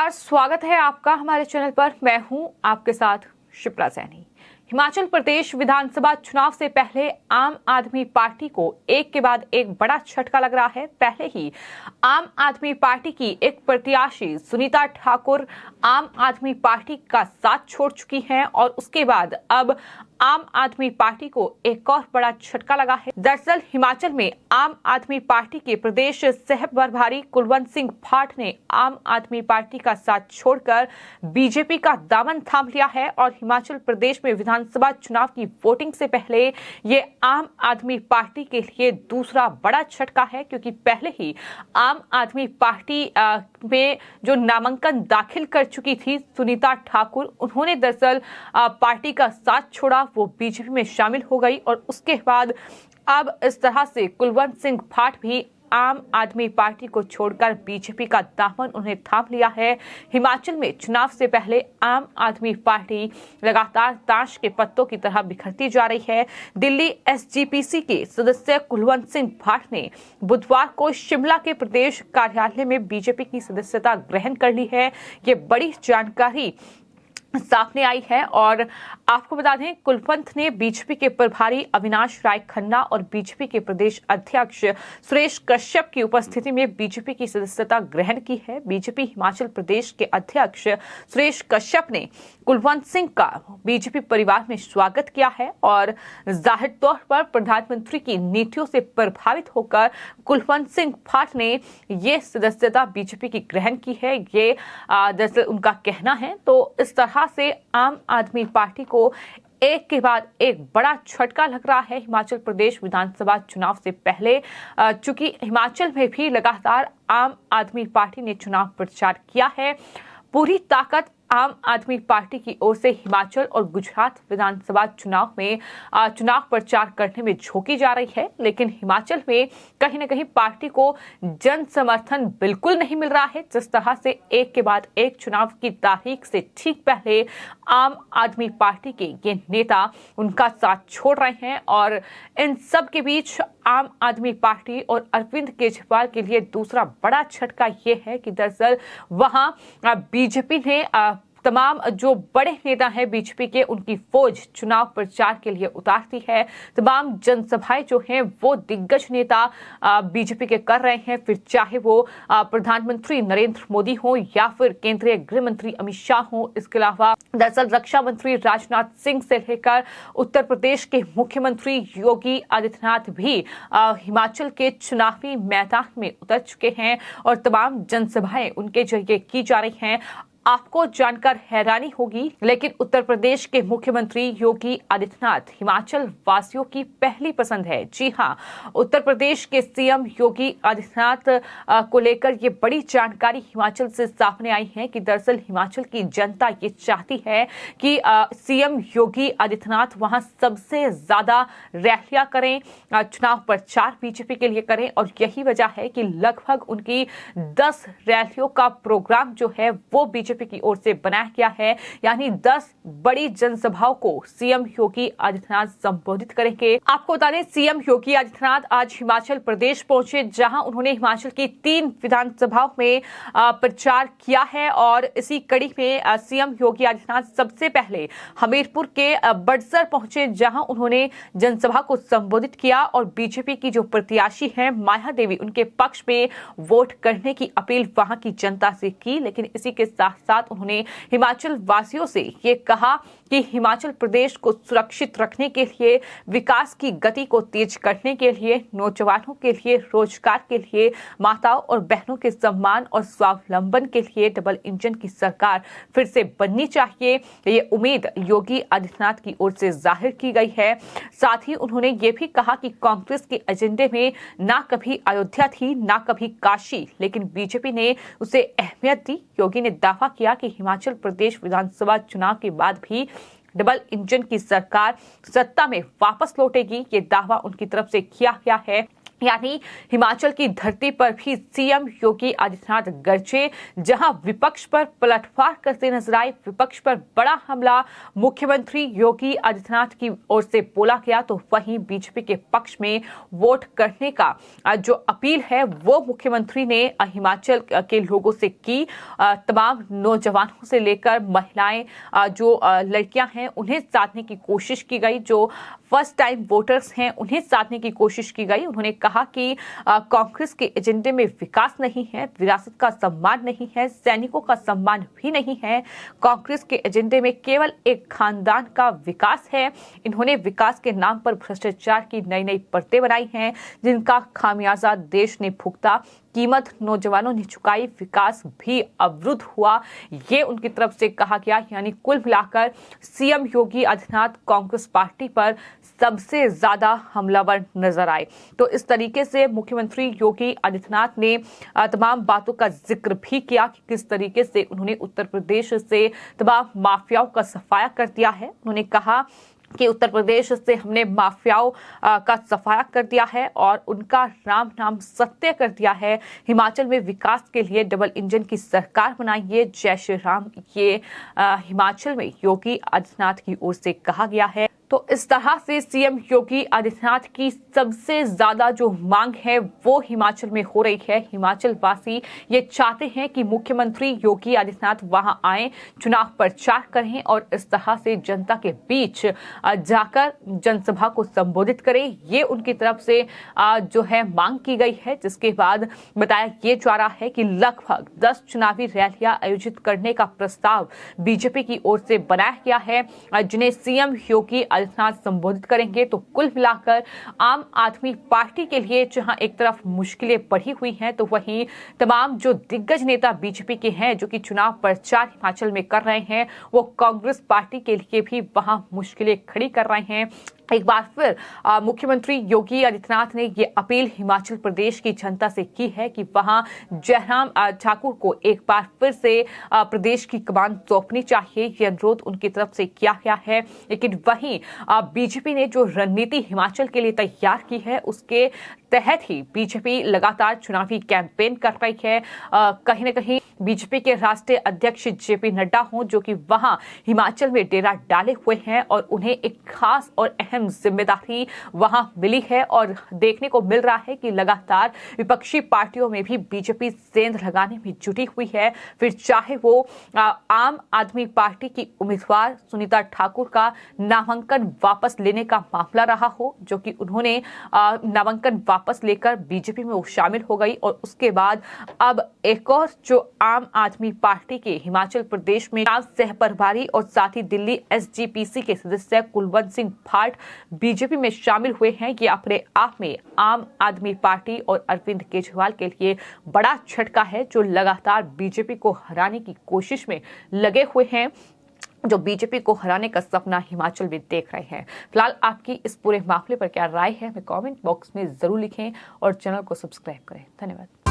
नमस्कार, स्वागत है आपका हमारे चैनल पर। मैं हूं आपके साथ शिप्रा सैनी। हिमाचल प्रदेश विधानसभा चुनाव से पहले आम आदमी पार्टी को एक के बाद एक बड़ा झटका लग रहा है। पहले ही आम आदमी पार्टी की एक प्रत्याशी सुनीता ठाकुर आम आदमी पार्टी का साथ छोड़ चुकी हैं और उसके बाद अब आम आदमी पार्टी को एक और बड़ा झटका लगा है। दरअसल हिमाचल में आम आदमी पार्टी के प्रदेश सह प्रभारी कुलवंत सिंह भाट ने आम आदमी पार्टी का साथ छोड़कर बीजेपी का दामन थाम लिया है और हिमाचल प्रदेश में विधानसभा चुनाव की वोटिंग से पहले ये आम आदमी पार्टी के लिए दूसरा बड़ा झटका है, क्योंकि पहले ही आम आदमी पार्टी में जो नामांकन दाखिल कर चुकी थी सुनीता ठाकुर, उन्होंने दरअसल पार्टी का साथ छोड़ा, वो बीजेपी में शामिल हो गई और उसके बाद अब इस तरह से कुलवंत सिंह भाट भी आम आदमी पार्टी को छोड़कर बीजेपी का दामन उन्हें थाम लिया है। हिमाचल में चुनाव से पहले आम आदमी पार्टी लगातार ताश के पत्तों की तरह बिखरती जा रही है। दिल्ली एसजीपीसी के सदस्य कुलवंत सिंह भाट ने बुधवार को शिमला के प्रदेश कार्यालय में बीजेपी की सदस्यता ग्रहण कर ली है। ये बड़ी जानकारी सामने आई है और आपको बता दें, कुलवंत ने बीजेपी के प्रभारी अविनाश राय खन्ना और बीजेपी के प्रदेश अध्यक्ष सुरेश कश्यप की उपस्थिति में बीजेपी की सदस्यता ग्रहण की है। बीजेपी हिमाचल प्रदेश के अध्यक्ष सुरेश कश्यप ने कुलवंत सिंह का बीजेपी परिवार में स्वागत किया है और जाहिर तौर पर प्रधानमंत्री की नीतियों से प्रभावित होकर कुलवंत सिंह भाट ने ये सदस्यता बीजेपी की ग्रहण की है। ये दरअसल उनका कहना है। तो इस तरह से आम आदमी पार्टी को एक के बाद एक बड़ा झटका लग रहा है हिमाचल प्रदेश विधानसभा चुनाव से पहले, चूंकि हिमाचल में भी लगातार आम आदमी पार्टी ने चुनाव प्रचार किया है। पूरी ताकत आम आदमी पार्टी की ओर से हिमाचल और गुजरात विधानसभा चुनाव में चुनाव प्रचार करने में झोंकी जा रही है, लेकिन हिमाचल में कहीं न कहीं पार्टी को जन समर्थन बिल्कुल नहीं मिल रहा है। जिस तरह से एक के बाद एक चुनाव की तारीख से ठीक पहले आम आदमी पार्टी के ये नेता उनका साथ छोड़ रहे हैं और इन सब के बीच आम आदमी पार्टी और अरविंद केजरीवाल के लिए दूसरा बड़ा झटका ये है कि दरअसल वहां बीजेपी ने तमाम जो बड़े नेता हैं बीजेपी के, उनकी फौज चुनाव प्रचार के लिए उतारती है। तमाम जनसभाएं जो हैं वो दिग्गज नेता बीजेपी के कर रहे हैं, फिर चाहे वो प्रधानमंत्री नरेंद्र मोदी हो या फिर केंद्रीय गृह मंत्री अमित शाह हो। इसके अलावा दरअसल रक्षा मंत्री राजनाथ सिंह से लेकर उत्तर प्रदेश के मुख्यमंत्री योगी आदित्यनाथ भी हिमाचल के चुनावी मैदान में उतर चुके हैं और तमाम जनसभाएं उनके जरिए की जा रही हैं। आपको जानकर हैरानी होगी, लेकिन उत्तर प्रदेश के मुख्यमंत्री योगी आदित्यनाथ हिमाचल वासियों की पहली पसंद है। जी हां, उत्तर प्रदेश के सीएम योगी आदित्यनाथ को लेकर ये बड़ी जानकारी हिमाचल से सामने आई है कि दरअसल हिमाचल की जनता ये चाहती है कि सीएम योगी आदित्यनाथ वहां सबसे ज्यादा रैलियां करें, चुनाव प्रचार बीजेपी के लिए करें और यही वजह है कि लगभग उनकी 10 रैलियों का प्रोग्राम जो है वो बीजेपी की ओर से बनाया गया है। यानी 10 बड़ी जनसभाओं को सीएम योगी आदित्यनाथ संबोधित करेंगे। आपको बता दें, सीएम योगी आदित्यनाथ आज हिमाचल प्रदेश पहुंचे, जहां उन्होंने हिमाचल की 3 विधानसभाओं में प्रचार किया है और इसी कड़ी में सीएम योगी आदित्यनाथ सबसे पहले हमीरपुर के बड़सर पहुंचे, जहां उन्होंने जनसभा को संबोधित किया और बीजेपी की जो प्रत्याशी हैं माया देवी, उनके पक्ष में वोट करने की अपील वहां की जनता से की। लेकिन इसी के साथ उन्होंने हिमाचल वासियों से ये कहा कि हिमाचल प्रदेश को सुरक्षित रखने के लिए, विकास की गति को तेज करने के लिए, नौजवानों के लिए रोजगार के लिए, माताओं और बहनों के सम्मान और स्वावलंबन के लिए डबल इंजन की सरकार फिर से बननी चाहिए। ये उम्मीद योगी आदित्यनाथ की ओर से जाहिर की गई है। साथ ही उन्होंने ये भी कहा कि कांग्रेस के एजेंडे में ना कभी अयोध्या थी, ना कभी काशी, लेकिन बीजेपी ने उसे अहमियत दी। योगी ने दावा किया कि हिमाचल प्रदेश विधानसभा चुनाव के बाद भी डबल इंजन की सरकार सत्ता में वापस लौटेगी। ये दावा उनकी तरफ से किया गया है। यानी हिमाचल की धरती पर भी सीएम योगी आदित्यनाथ गरजे, जहां विपक्ष पर पलटवार करते नजर आए। विपक्ष पर बड़ा हमला मुख्यमंत्री योगी आदित्यनाथ की ओर से बोला गया, तो वहीं बीजेपी के पक्ष में वोट करने का जो अपील है वो मुख्यमंत्री ने हिमाचल के लोगों से की। तमाम नौजवानों से लेकर महिलाएं, जो लड़कियां हैं, उन्हें साधने की कोशिश की गई। जो फर्स्ट टाइम वोटर्स हैं उन्हें साधने की कोशिश की गई। उन्होंने कहा कि कांग्रेस के एजेंडे में विकास नहीं है, विरासत का सम्मान नहीं है, सैनिकों का सम्मान भी नहीं है। कांग्रेस के एजेंडे में केवल एक खानदान का विकास है। इन्होंने विकास के नाम पर भ्रष्टाचार की नई नई परतें बनाई हैं, जिनका खामियाजा देश ने भुगता। कीमत नौजवानों ने चुकाई, विकास भी अवरुद्ध हुआ, ये उनकी तरफ से कहा गया। यानी कुल मिलाकर सीएम योगी आदित्यनाथ कांग्रेस पार्टी पर सबसे ज्यादा हमलावर नजर आए। तो इस तरीके से मुख्यमंत्री योगी आदित्यनाथ ने तमाम बातों का जिक्र भी किया कि किस तरीके से उन्होंने उत्तर प्रदेश से तमाम माफियाओं का सफाया कर दिया है। उन्होंने कहा कि उत्तर प्रदेश से हमने माफियाओं का सफाया कर दिया है और उनका राम नाम सत्य कर दिया है। हिमाचल में विकास के लिए डबल इंजन की सरकार बनाइए, जय श्री राम, ये हिमाचल में योगी आदित्यनाथ की ओर से कहा गया है। तो इस तरह से सीएम योगी आदित्यनाथ की सबसे ज्यादा जो मांग है वो हिमाचल में हो रही है। हिमाचल वासी ये चाहते हैं कि मुख्यमंत्री योगी आदित्यनाथ वहां आए, चुनाव प्रचार करें और इस तरह से जनता के बीच जाकर जनसभा को संबोधित करें। ये उनकी तरफ से जो है मांग की गई है, जिसके बाद बताया ये जा रहा है कि लगभग 10 चुनावी रैलियां आयोजित करने का प्रस्ताव बीजेपी की ओर से बनाया गया है, जिन्हें सीएम योगी आदित्यनाथ संबोधित करेंगे। तो कुल मिलाकर आम आदमी पार्टी के लिए जहां एक तरफ मुश्किलें बढ़ी हुई हैं, तो वहीं तमाम जो दिग्गज नेता बीजेपी के हैं जो कि चुनाव प्रचार हिमाचल में कर रहे हैं, वो कांग्रेस पार्टी के लिए भी वहां मुश्किलें खड़ी कर रहे हैं। एक बार फिर मुख्यमंत्री योगी आदित्यनाथ ने ये अपील हिमाचल प्रदेश की जनता से की है कि वहां जयराम ठाकुर को एक बार फिर से प्रदेश की कमान सौंपनी चाहिए। ये अनुरोध उनकी तरफ से किया गया है। लेकिन वहीं बीजेपी ने जो रणनीति हिमाचल के लिए तैयार की है, उसके तहत ही बीजेपी लगातार चुनावी कैंपेन कर रही है। कहीं न कहीं बीजेपी के राष्ट्रीय अध्यक्ष जेपी नड्डा हों, जो कि वहां हिमाचल में डेरा डाले हुए हैं और उन्हें एक खास और अहम जिम्मेदारी वहां मिली है। और देखने को मिल रहा है कि लगातार विपक्षी पार्टियों में भी बीजेपी सेंध लगाने में जुटी हुई है। फिर चाहे वो आम आदमी पार्टी की उम्मीदवार सुनीता ठाकुर का नामांकन वापस लेने का मामला रहा हो, जो कि उन्होंने नामांकन वापस लेकर बीजेपी में वो शामिल हो गई और उसके बाद अब एक और जो आम आदमी पार्टी के हिमाचल प्रदेश में सह प्रभारी और साथ ही दिल्ली एसजीपीसी के सदस्य कुलवंत सिंह भाट बीजेपी में शामिल हुए हैं। ये अपने आप में आम आदमी पार्टी और अरविंद केजरीवाल के लिए बड़ा झटका है, जो लगातार बीजेपी को हराने की कोशिश में लगे हुए हैं, जो बीजेपी को हराने का सपना हिमाचल में देख रहे हैं। फिलहाल आपकी इस पूरे मामले पर क्या राय है, हमें कमेंट बॉक्स में जरूर लिखें और चैनल को सब्सक्राइब करें। धन्यवाद।